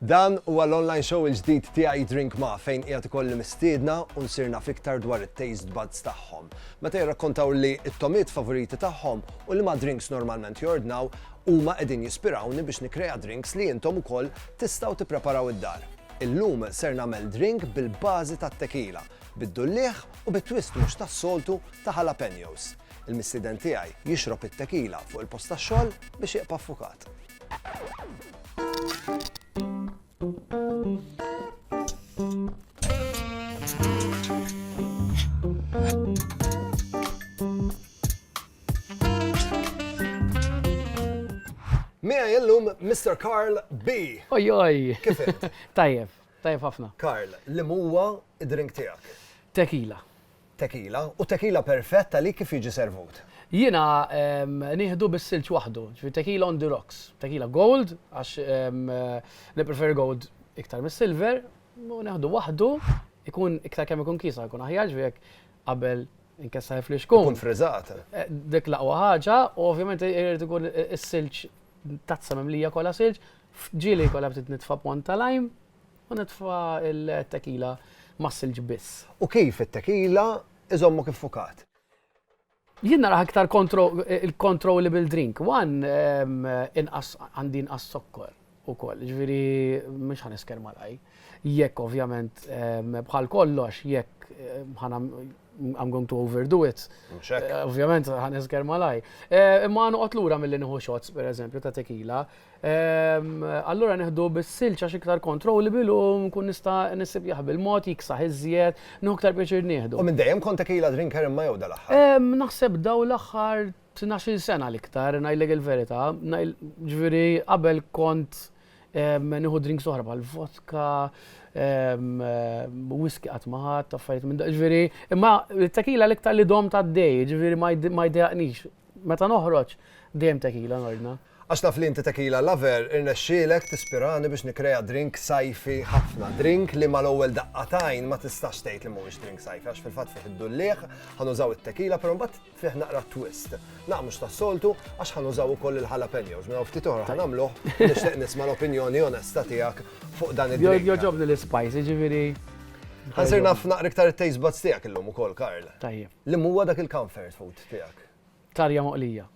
Dan huwa l-online show il-ġdid tiegħi Drink Ma' fejn qiegħed ikolli mistiedna u nsirna fiktar dwar it-taste buds tagħhom. Meta jirrakkontaw li t-tomiet favoriti tagħhom u li ma' drinks normalment jordnaw huma qegħdin jispirawni biex nikrea drinks li intom ukoll tistgħu tippreparaw id-dar. Illum ser nagħmel drink bil-bażi tat-tequila, bid-dullieħ u bit-twist mhux tas-soltu ta' jalapeños. Il-mistieden tiegħi jixrob it-tequila fuq il-post tax-xogħol biex jibqa' affukat. Mija jellum Mr. Carl B. Ojoj. Kif int? Tajjeb ħafna. Carl, li huwa id-drink tiegħek? Tequila. Tequila, u tequila perfetta li kif jiġi servut? Jiena nieħdu bis-silġ waħdu, ġifieri tequila on the rocks. Tequila gold, għax nippreferi gold iktar mis-silver, u neħdu waħdu, ikun iktar kemm ikun kisa, jkun aħjar ġifieri qabel inkessa ħiflix Ikun friżat. Dik laqwa ħaġa, u ovvjament irid ikun is-silġ tazza mimlija kollha silġ, ġieli kollha btit nitfa' pont ta' lime u nitfa' il-tequila mas-silġ biss. U kif it-tequila iżommu kif fukat? Jien nara aktar il-controllable drink. One, għandi inqas sokkor ukoll, ġifieri mhux ħanisker malaj. Jekk ovvjament bħal kollox, jekk I'm going to overdo it. Ovvjament ħanisker malaj. Imma noqgħod lura milli nieħu shots pereżempju ta' tequila. Allura neħdu bis-silġ għax iktar controllable u nkun nista' nisib jaħbil mod jiksaħ iżjed, nieħu iktar pjaċir nieħdu. U minn dejjem kont tequila drinker imma jew dal-aħħar? Naħseb daw l-aħħar 12 sena l-iktar, ngħidlek il-verità. Ġifieri qabel kont nieħu drinks oħra bħal vodka, whisky qatt ma ħadd, affarijiet minn ġifieri, imma t-tequila l-iktar li dom tad-dej, ġifieri ma jdejaqnix. Meta noħroġ dejjem tequila nordna. Għax naf li inti tequila lover, irnexxielek tispirani biex nikrea drink sajfi ħafna. Drink li mal-ewwel daqqatajn ma tistax tgħid li mhuwiex drink sajfi għax fil-fatt fih id-dullieħ ħanużaw it-tequila però mbagħad fih naqra twist. Naqmux tas-soltu għax ħanużaw ukoll il-jalapeños. Minn ftit oħra ħanamluh nixtieq nisma' l-opinjoni onesta tiegħek fuq dan id-drink. Joġobni l-spice, ġifieri. Ħansir naf naqra iktar it-taste buds tiegħek illum ukoll, Karl. Tajjeb. Li huwa dak il-comfort food tiegħek? Tarja moqlija.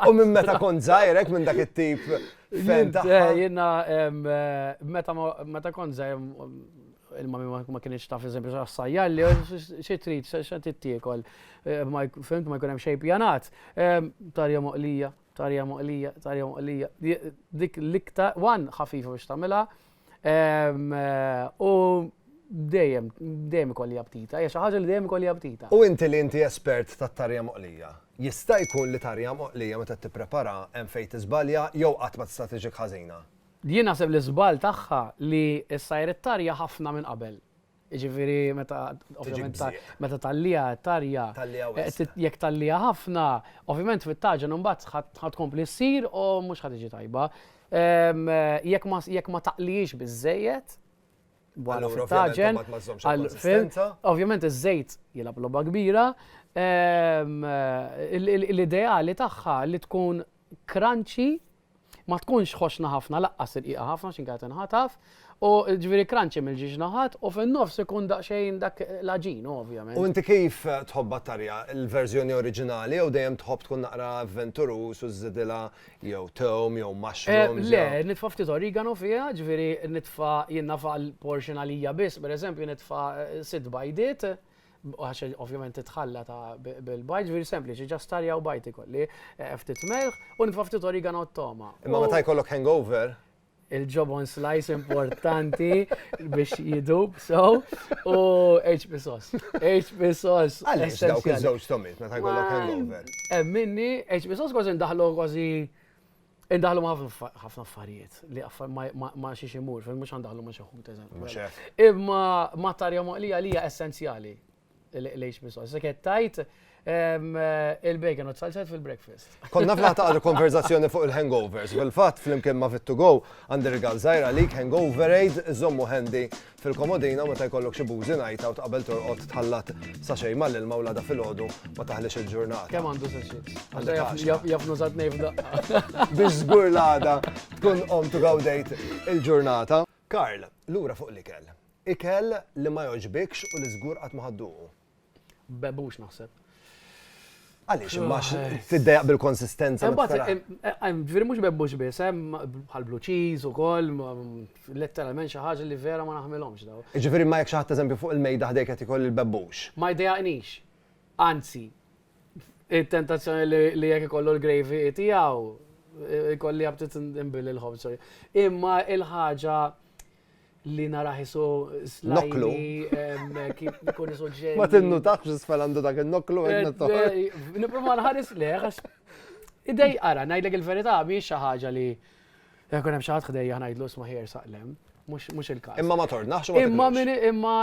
U minn meta kont żgħirek minn dak it-tip fejn taħħa? Jiena meta kont żgħir il-mami ma kienx taf eżempju sajjalli, xi trid, x'qed tittiekol. Fimt ma jkun hemm xejn pjanat. Tarja moqlija, tarja moqlija, tarja moqlija. Dik l-iktar ħafifa biex tagħmilha. U dejjem ikolli aptita, hija xi ħaġa li dejjem ikolli aptita. U inti li inti espert tat-tarja moqlija, jista' jkun li tarja moqlija meta tipprepara hemm fejn tiżbalja jew qatt ma tista' tiġik ħażina? Jien naħseb l-iżbal tagħha li ssajr it-tarja ħafna minn qabel. Jiġifieri meta tallija tarja, jekk tallija ħafna, ovvjament fit-taġen imbagħad ħadd tkompli ssir u mhux ħadd tiġi tajba. Jekk ma taqlijiex biżżejjed, ovvjament iż-żejt jilgħab logħba kbira. L-ideali tagħha li tkun crunchy, ma tkunx ħoxna ħafna, laqqas irqiqa ħafna x'inkart inħataf, u ġifieri crunchy mill-ġiġ naħat u fin-nofs ikun daqsxejn dak l-aġin ovvjament. U inti kif tħobba tarja? Il-verżjoni oriġinali jew dejjem tħobb tkun naqra avventurus u żidilha jew tom jew mushrooms? Le, nitfa' ftit origano fiha, ġifieri nitfa' jien nafa' l-portion għalija biss, pereżempju nitfa' 6 bajdiet, għax ovvjament titħalla ta' bil-bajt, ġifieri sempliċi, ġast tarja u bajt ikolli, ftit melħ u nitfa' ftit origano u toma. Imma meta jkollok hangover? Il-job on slice importanti biex jidub, so, u HP sauce. HP sauce. Għaliex dawk iż-żewġ tomiet meta jkollok hangover? Minni, HP sauce kważi indaħlu ħafna affarijiet li ma xiex imur, mhux għandaħlu ma xi ħut eżempju. Imma ma tarja moqlija li hija essenzjali l-HP sauce. Sekk tajt Il-bacon u t-salsat fil-breakfast. Konna flaħta għal konverzazzjoni fuq il-hangovers. Fil-fat, fl-imkien ma fit to go, għandi rigal zaħira lik hangover aid, zommu handy fil-komodina ma ta' jkollok xi bużi night out qabel torqod tħallat sa xejn mal-ilma u lada fil-ħodu ma taħlix il-ġurnata. Kemm għandu saxix? Għandek Jafnu zat nejfda. Biex żgur lada tkun on to go date il-ġurnata. Karl, lura fuq l-ikel. Ikel li ma joġbikx u li żgur qatt ma ħadduqu. Bebux naħseb. Għaliex immax tiddejaq bil-konsistenza. Ġviri mux bebbux bis, bħal blue cheese u koll, letteralment xaħġa li vera ma naħmilomx daw. Ġviri ma jek xaħat eżempju fuq il-mejda ħdejk għati koll il-bebbux. Ma jdejaqnix. Anzi, il-tentazzjoni li jek ikollu l-gravy tijaw, ikolli għabtit imbil il-ħobs. Imma il-ħagġa li naraħisu slajni, kif ikun isu ġej. Ma tinnu taħx sfalandu dak il-noklu għedna Niprofa nħaris leħ, idej ara, najdlek il-verità, miex xaħġa li jekun hemm xaħat ħdejja najdlu isma ħjer saqlem, mux il-kas. Imma ma tornaħx u ma Imma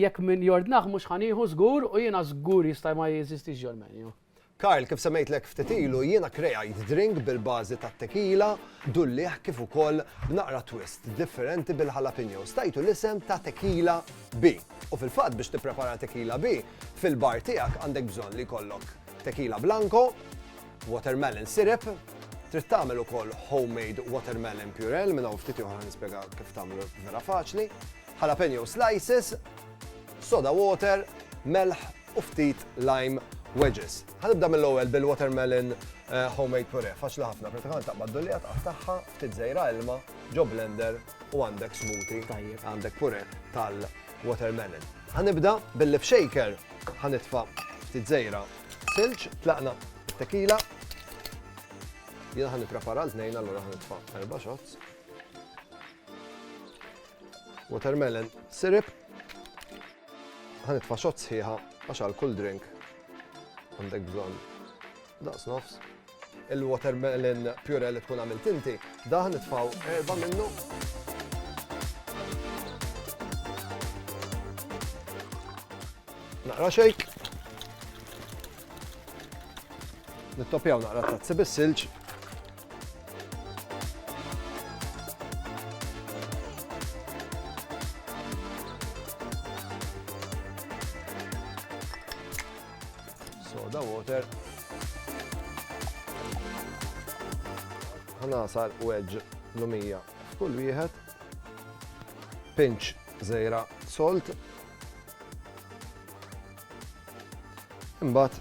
jekk min jordnaħ mux ħaniħu żgur u jiena żgur jista' ma jeżistix ġol menju. Karl, kif semmejtlek ftit ilu, jiena krejajt drink bil-bażi tat-tequila, dullieħ kif ukoll b'naqra twist differenti bil-jalapeno. Stajtu l-isem ta' Tequila B. U fil-fatt biex tipprepara Tequila B, fil-bar tiegħek għandek bżonn li jkollok tequila blanco, watermelon syrup, trid tagħmel ukoll homemade watermelon puree minn hawn ftit oħra nispjega kif tagħmlu vera faċli, jalapeno slices, soda water, melħ u ftit lime wedges. Ħanibda mill-ewwel bil-watermelon homemade puree. Faċli ħafna, pratikament taqbad dulja taqtaħħa ftit żejra ilma, ġo blender u għandek smoothie, għandek puree tal-watermelon. Ħanibda bil-lip shaker, ħanitfa' ftit żejra silġ, tlaqna tequila. Jiena ħanipprepara l-tnejn, allura ħanitfa' 4 shots. Watermelon syrup. Ħanitfa' shots sħiħa għax għal kull drink għandek bżonn daqs nofs. Il-watermelon puree li tkun għamilt inti, daħ nitfaw 4 minnu. Naqra shake. Nittopjaw naqra tazzi bis-silġ. Soda water. Ħanasar wedge lumija f'kull wieħed. Pinch żejra salt. Imbagħad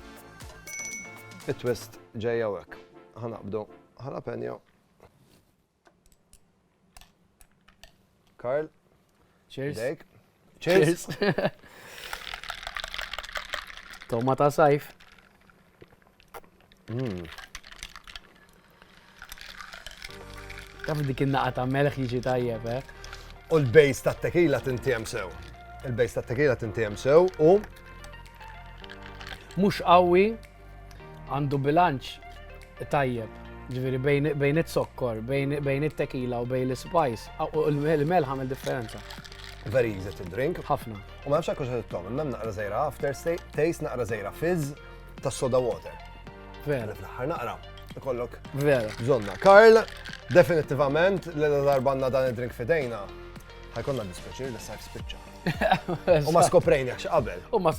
it-twist ġejja hekk. Ħanaqbdu jalapeno. Karl. Cheers. Dejk. Cheers. Tomata sajf. Taf dik in-naqa ta' melħ jiġi tajjeb, U l-bejs tat-tequila tintiem sew. Il-bejs tat-tequila tintiem sew u mhux qawwi għandu bilanċ tajjeb. Ġifieri bejn it-sokkor, bejn it-tequila u bejn l-spice, u l-melħ għamel differenza. very easy to drink. Ħafna. U ma nafx hekk xi tom, imma naqra żejra after taste naqra żejra fizz tas soda water. Vera. Fl-aħħar naqra ikollok Vera. bżonna. Karl, definitivament li darbanna dan id-drink fidejna, ħajkonna dispjaċir li sajf spiċċa. U ma skoprejni għax qabel. U ma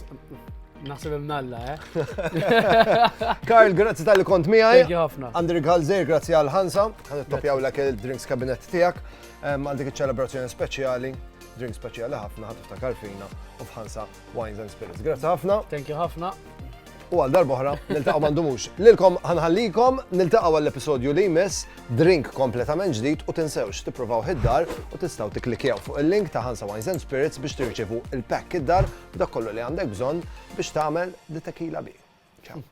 naħseb imnalla, Karl, grazzi tal-li kont miegħi. Thank you ħafna. Andri Galzer, grazzi għal ħansa. Ħanittopjaw lek il-drinks cabinet tiegħek. Għal dik iċ-ċelebrazzjoni speċjali, drink speċjali ħafna ħatiftakar fina u f'ħansa Wines and Spirits. Grazzi ħafna. Thank you ħafna. U għal darbohra, niltaqgħu m'għandumux. Lilkom ħanħallikom, niltaqgħu għall-episodju li jmiss, drink kompletament ġdid u tinsewx tippruvaw id-dar u tistgħu tikklikjaw fuq il-link ta' Hansa Wines and Spirits biex tirċevu il-pack id-dar b'dak kollu li għandek bżonn biex tagħmel di tequila bi. Ciao.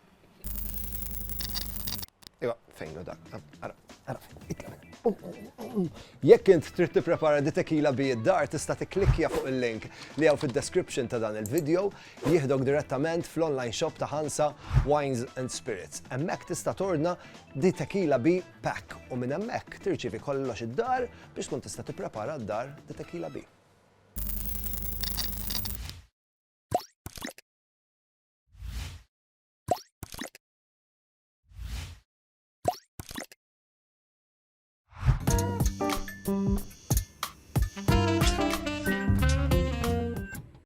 Iwa, fejn hu dak? Ara, itla. Jekk int trid tipprepara di tequila bi id-dar tista' tikklikkja fuq il-link li hawn fid-description ta' dan il-video jieħdok direttament fl-online shop ta' Hansa Wines and Spirits. Hemmhekk tista' tordna di tequila bi pack u minn hemmhekk tirċievi kollox id-dar biex tkun tista' tipprepara d-dar di tequila bi.